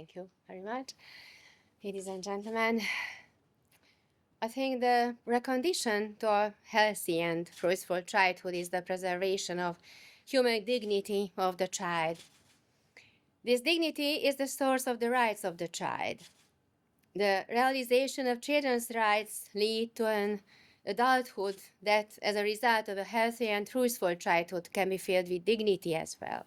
Thank you very much. Ladies and gentlemen, I think the precondition to a healthy and fruitful childhood is the preservation of human dignity of the child. This dignity is the source of the rights of the child. The realization of children's rights lead to an adulthood that, as a result of a healthy and truthful childhood, can be filled with dignity as well.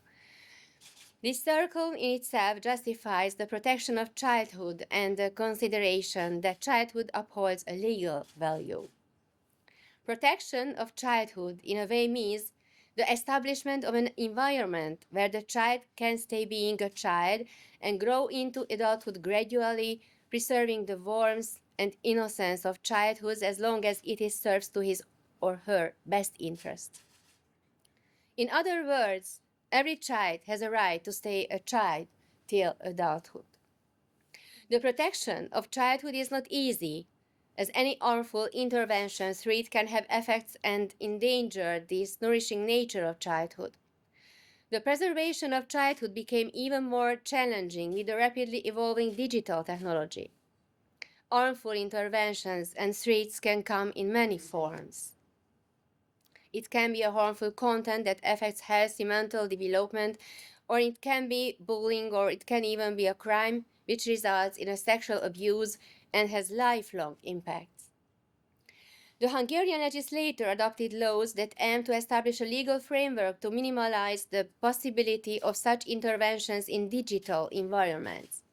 This circle in itself justifies the protection of childhood and the consideration that childhood upholds a legal value. Protection of childhood, in a way, means the establishment of an environment where the child can stay being a child and grow into adulthood gradually, preserving the warmth and innocence of childhood as long as it serves to his or her best interest. In other words, every child has a right to stay a child till adulthood. The protection of childhood is not easy, as any harmful intervention through it can have effects and endanger this nourishing nature of childhood. The preservation of childhood became even more challenging with the rapidly evolving digital technology. Harmful interventions and threats can come in many forms. It can be a harmful content that affects healthy mental development, or it can be bullying, or it can even be a crime which results in a sexual abuse and has lifelong impacts. The Hungarian legislature adopted laws that aim to establish a legal framework to minimize the possibility of such interventions in digital environments.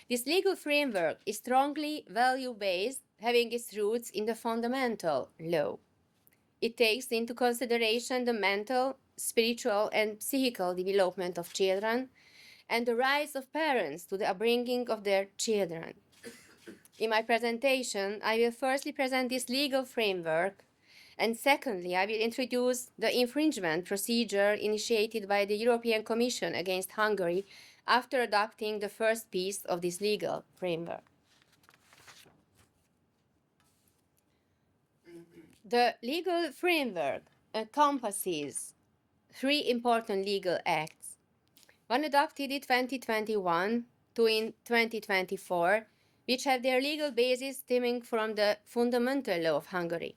This legal framework is strongly value-based, having its roots in the fundamental law. It takes into consideration the mental, spiritual, and psychical development of children and the rights of parents to the upbringing of their children. In my presentation, I will firstly present this legal framework, and secondly, I will introduce the infringement procedure initiated by the European Commission against Hungary after adopting the first piece of this legal framework. The legal framework encompasses three important legal acts, one adopted in 2021, two in 2024, which have their legal basis stemming from the Fundamental Law of Hungary.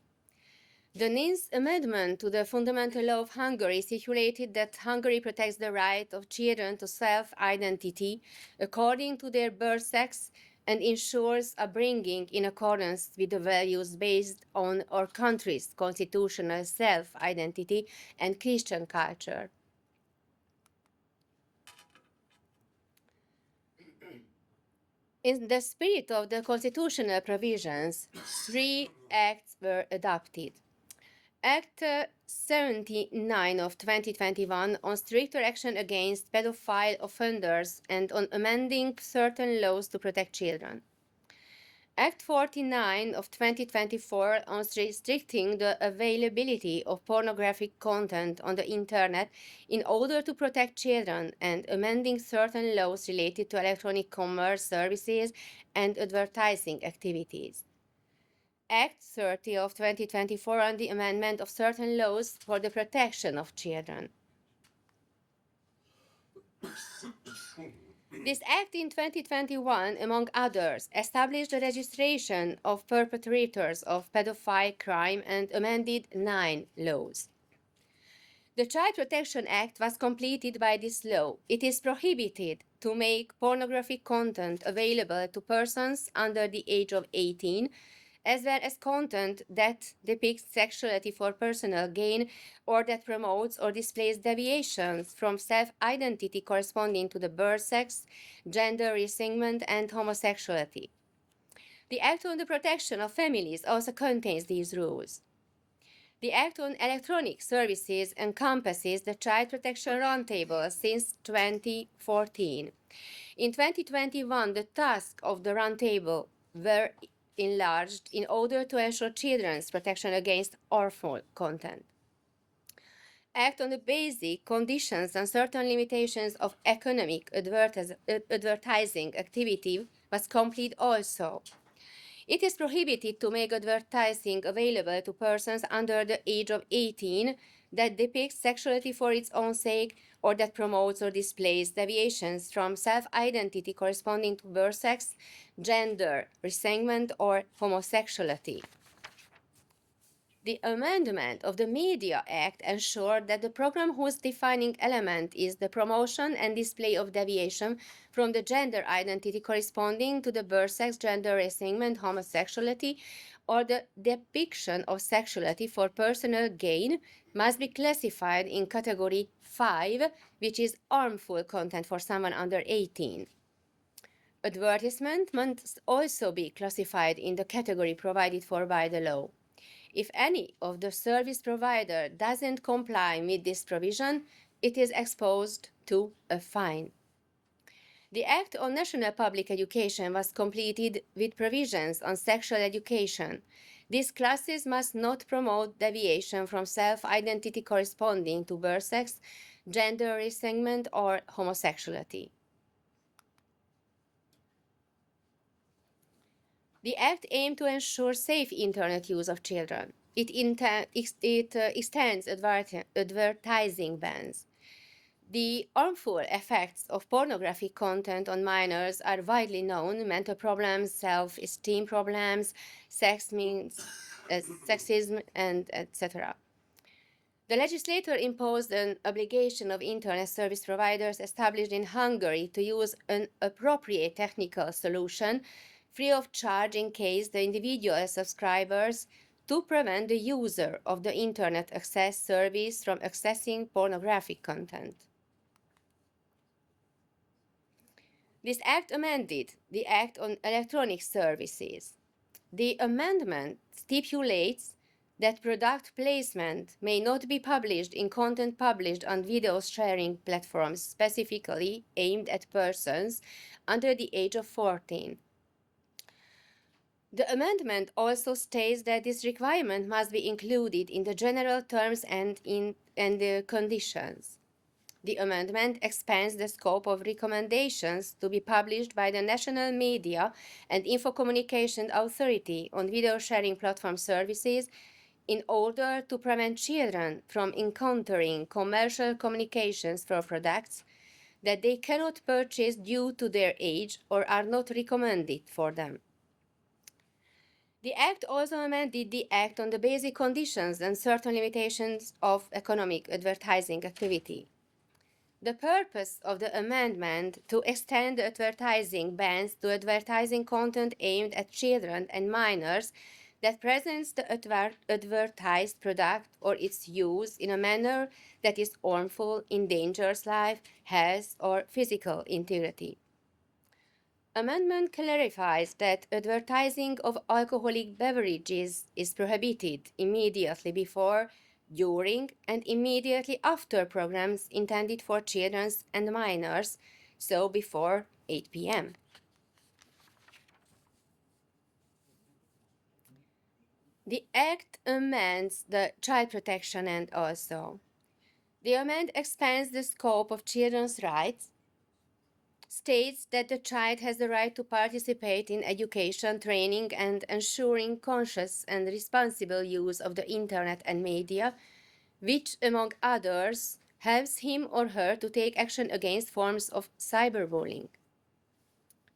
The ninth amendment to the Fundamental Law of Hungary stipulated that Hungary protects the right of children to self-identity according to their birth sex and ensures upbringing in accordance with the values based on our country's constitutional self-identity and Christian culture. In the spirit of the constitutional provisions, three acts were adopted. Act 79 of 2021 on stricter action against pedophile offenders and on amending certain laws to protect children. Act 49 of 2024 on restricting the availability of pornographic content on the Internet in order to protect children and amending certain laws related to electronic commerce services and advertising activities. Act 30 of 2024 on the amendment of certain laws for the protection of children. This act in 2021, among others, established the registration of perpetrators of pedophile crime and amended 9 laws. The Child Protection Act was completed by this law. It is prohibited to make pornographic content available to persons under the age of 18, as well as content that depicts sexuality for personal gain or that promotes or displays deviations from self-identity corresponding to the birth sex, gender reassignment, and homosexuality. The Act on the Protection of Families also contains these rules. The Act on Electronic Services encompasses the Child Protection Roundtable since 2014. In 2021, the tasks of the Roundtable were enlarged in order to ensure children's protection against harmful content. Act on the basic conditions and certain limitations of economic advertising activity was complete also. It is prohibited to make advertising available to persons under the age of 18 that depicts sexuality for its own sake or that promotes or displays deviations from self-identity corresponding to birth sex, gender, resentment, or homosexuality. The amendment of the Media Act ensured that the program whose defining element is the promotion and display of deviation from the gender identity corresponding to the birth sex, gender, resentment, homosexuality, or the depiction of sexuality for personal gain must be classified in category 5, which is harmful content for someone under 18. Advertisement must also be classified in the category provided for by the law. If any of the service provider doesn't comply with this provision, it is exposed to a fine. The Act on National Public Education was completed with provisions on sexual education. These classes must not promote deviation from self-identity corresponding to birth sex, gender resentment, or homosexuality. The Act aimed to ensure safe Internet use of children. It extends advertising bans. The harmful effects of pornographic content on minors are widely known: mental problems, self-esteem problems, sexism, and etc. The legislator imposed an obligation of Internet service providers established in Hungary to use an appropriate technical solution free of charge in case the individual subscribers to prevent the user of the Internet access service from accessing pornographic content. This Act amended the Act on Electronic Services. The amendment stipulates that product placement may not be published in content published on video sharing platforms specifically aimed at persons under the age of 14. The amendment also states that this requirement must be included in the general terms and the conditions. The amendment expands the scope of recommendations to be published by the National Media and Infocommunication Authority on video sharing platform services in order to prevent children from encountering commercial communications for products that they cannot purchase due to their age or are not recommended for them. The Act also amended the Act on the Basic Conditions and Certain Limitations of Economic Advertising Activity. The purpose of the amendment to extend the advertising bans to advertising content aimed at children and minors that presents the advertised product or its use in a manner that is harmful, endangers life, health, or physical integrity. Amendment clarifies that advertising of alcoholic beverages is prohibited immediately before, during, and immediately after programs intended for children and minors, so before 8 p.m. The Act amends the Child Protection Act also. The amendment expands the scope of children's rights, states that the child has the right to participate in education, training, and ensuring conscious and responsible use of the Internet and media, which, among others, helps him or her to take action against forms of cyberbullying.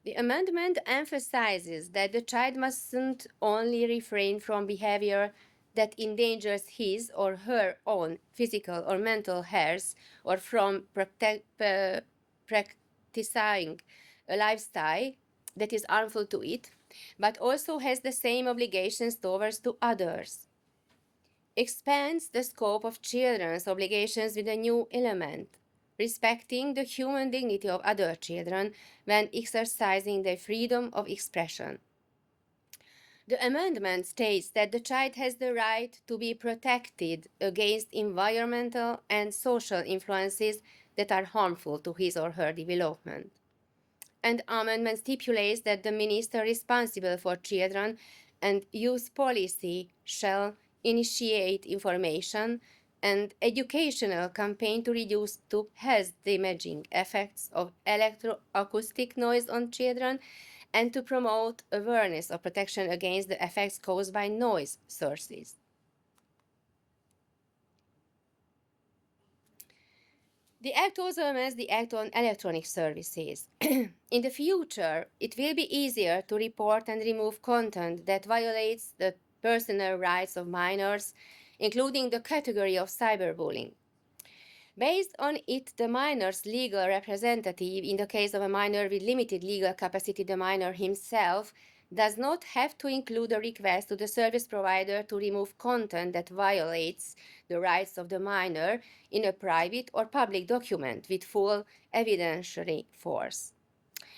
The amendment emphasizes that the child mustn't only refrain from behavior that endangers his or her own physical or mental health or from practicing a lifestyle that is harmful to it, but also has the same obligations towards to others. Expands the scope of children's obligations with a new element, respecting the human dignity of other children when exercising their freedom of expression. The amendment states that the child has the right to be protected against environmental and social influences that are harmful to his or her development. And amendment stipulates that the minister responsible for children and youth policy shall initiate information and educational campaign to reduce to health damaging effects of electroacoustic noise on children and to promote awareness of protection against the effects caused by noise sources. The Act also amends the Act on Electronic Services. In the future, it will be easier to report and remove content that violates the personal rights of minors, including the category of cyberbullying. Based on it, the minor's legal representative, in the case of a minor with limited legal capacity, the minor himself, does not have to include a request to the service provider to remove content that violates the rights of the minor in a private or public document with full evidentiary force.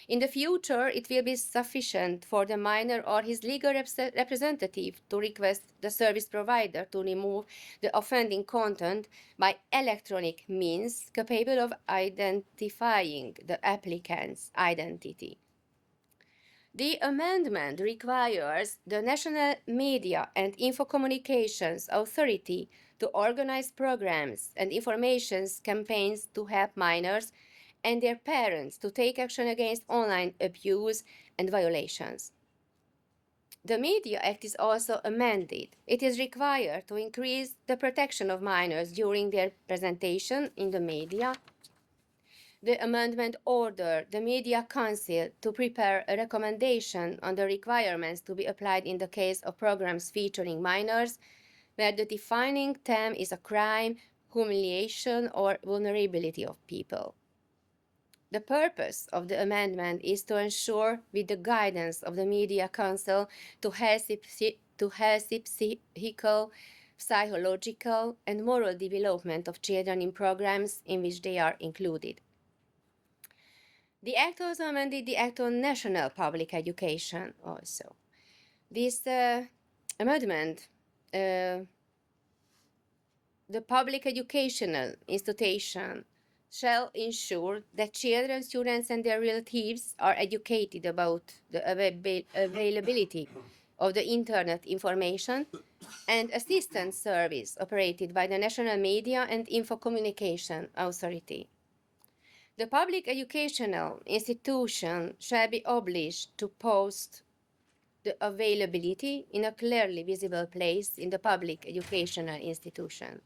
In the future, it will be sufficient for the minor or his legal representative to request the service provider to remove the offending content by electronic means capable of identifying the applicant's identity. The amendment requires the National Media and Infocommunications Authority to organize programs and information campaigns to help minors and their parents to take action against online abuse and violations. The Media Act is also amended. It is required to increase the protection of minors during their presentation in the media. The amendment ordered the Media Council to prepare a recommendation on the requirements to be applied in the case of programs featuring minors, where the defining theme is a crime, humiliation, or vulnerability of people. The purpose of the amendment is to ensure, with the guidance of the Media Council, to healthy psychological, and moral development of children in programs in which they are included. The Act also amended the Act on National Public Education also. This amendment, the public educational institution shall ensure that children, students, and their relatives are educated about the availability of the Internet information and assistance service operated by the National Media and Infocommunication Authority. The public educational institution shall be obliged to post the availability in a clearly visible place in the public educational institution.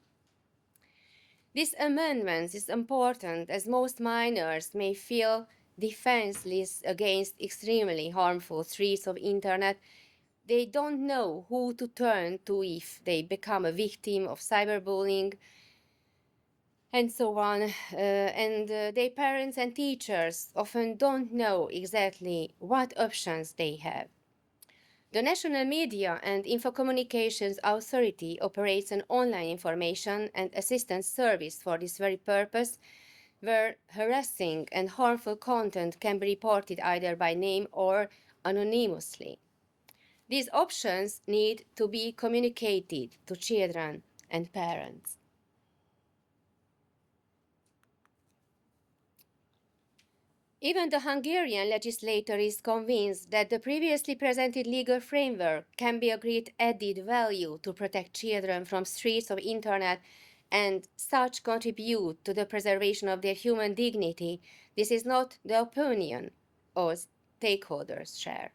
This amendment is important as most minors may feel defenseless against extremely harmful threats of internet. They don't know who to turn to if they become a victim of cyberbullying and so on. Their parents and teachers often don't know exactly what options they have. The National Media and Infocommunications Authority operates an online information and assistance service for this very purpose, where harassing and harmful content can be reported either by name or anonymously. These options need to be communicated to children and parents. Even the Hungarian legislature is convinced that the previously presented legal framework can be a great added value to protect children from threats of internet and such contribute to the preservation of their human dignity. This is not the opinion all stakeholders share.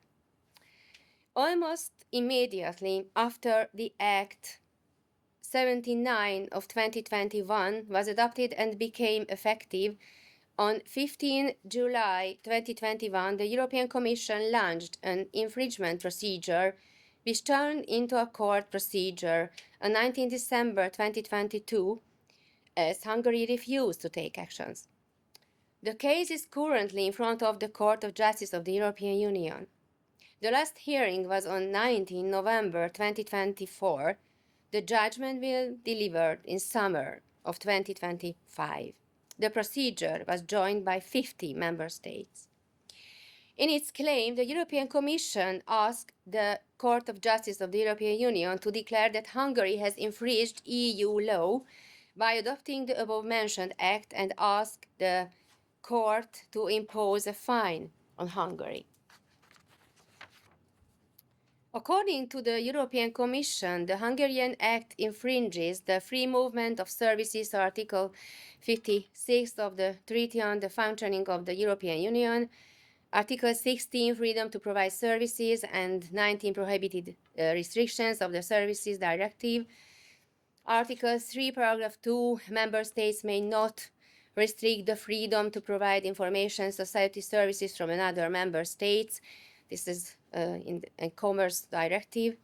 Almost immediately after the Act 79 of 2021 was adopted and became effective, on 15 July 2021, the European Commission launched an infringement procedure which turned into a court procedure on 19 December 2022 as Hungary refused to take actions. The case is currently in front of the Court of Justice of the European Union. The last hearing was on 19 November 2024. The judgment will be delivered in summer of 2025. The procedure was joined by 50 member states. In its claim, the European Commission asked the Court of Justice of the European Union to declare that Hungary has infringed EU law by adopting the above-mentioned act and asked the court to impose a fine on Hungary. According to the European Commission, the Hungarian Act infringes the Free Movement of Services Article 56 of the Treaty on the Functioning of the European Union, Article 16, Freedom to Provide Services, and 19, Prohibited Restrictions of the Services Directive. Article 3, Paragraph 2, Member States may not restrict the freedom to provide information society services from another member states. This is in the Commerce Directive.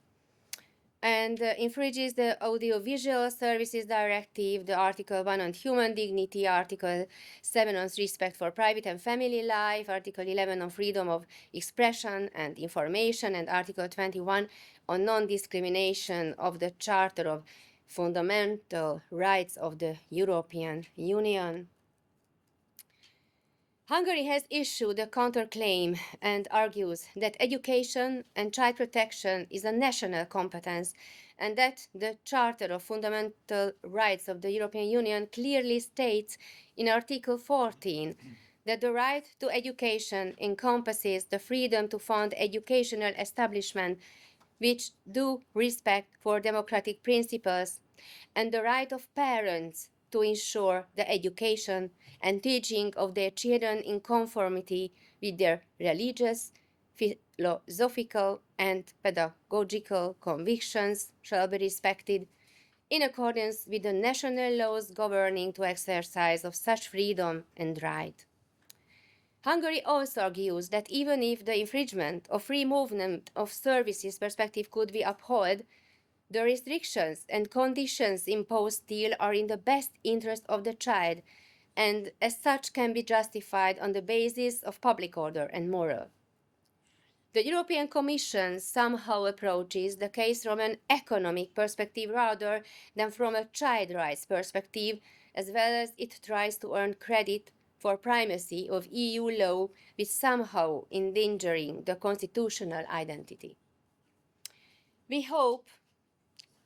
And infringes the Audiovisual Services Directive, the Article 1 on human dignity, Article 7 on respect for private and family life, Article 11 on freedom of expression and information, and Article 21 on non-discrimination of the Charter of Fundamental Rights of the European Union. Hungary has issued a counterclaim and argues that education and child protection is a national competence and that the Charter of Fundamental Rights of the European Union clearly states in Article 14 that the right to education encompasses the freedom to found educational establishments which do respect for democratic principles and the right of parents to ensure the education and teaching of their children in conformity with their religious, philosophical, and pedagogical convictions shall be respected in accordance with the national laws governing the exercise of such freedom and right. Hungary also argues that even if the infringement of free movement of services perspective could be upheld, the restrictions and conditions imposed still are in the best interest of the child and as such can be justified on the basis of public order and moral. The European Commission somehow approaches the case from an economic perspective rather than from a child rights perspective, as well as it tries to earn credit for primacy of EU law, which somehow endangering the constitutional identity. We hope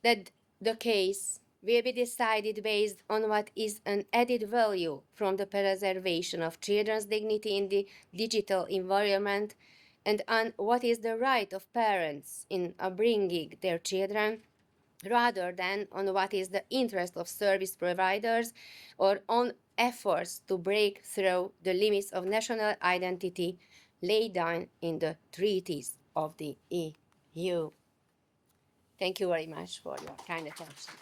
that the case will be decided based on what is an added value from the preservation of children's dignity in the digital environment and on what is the right of parents in bringing their children, rather than on what is the interest of service providers or on efforts to break through the limits of national identity laid down in the treaties of the EU. Thank you very much for your kind attention.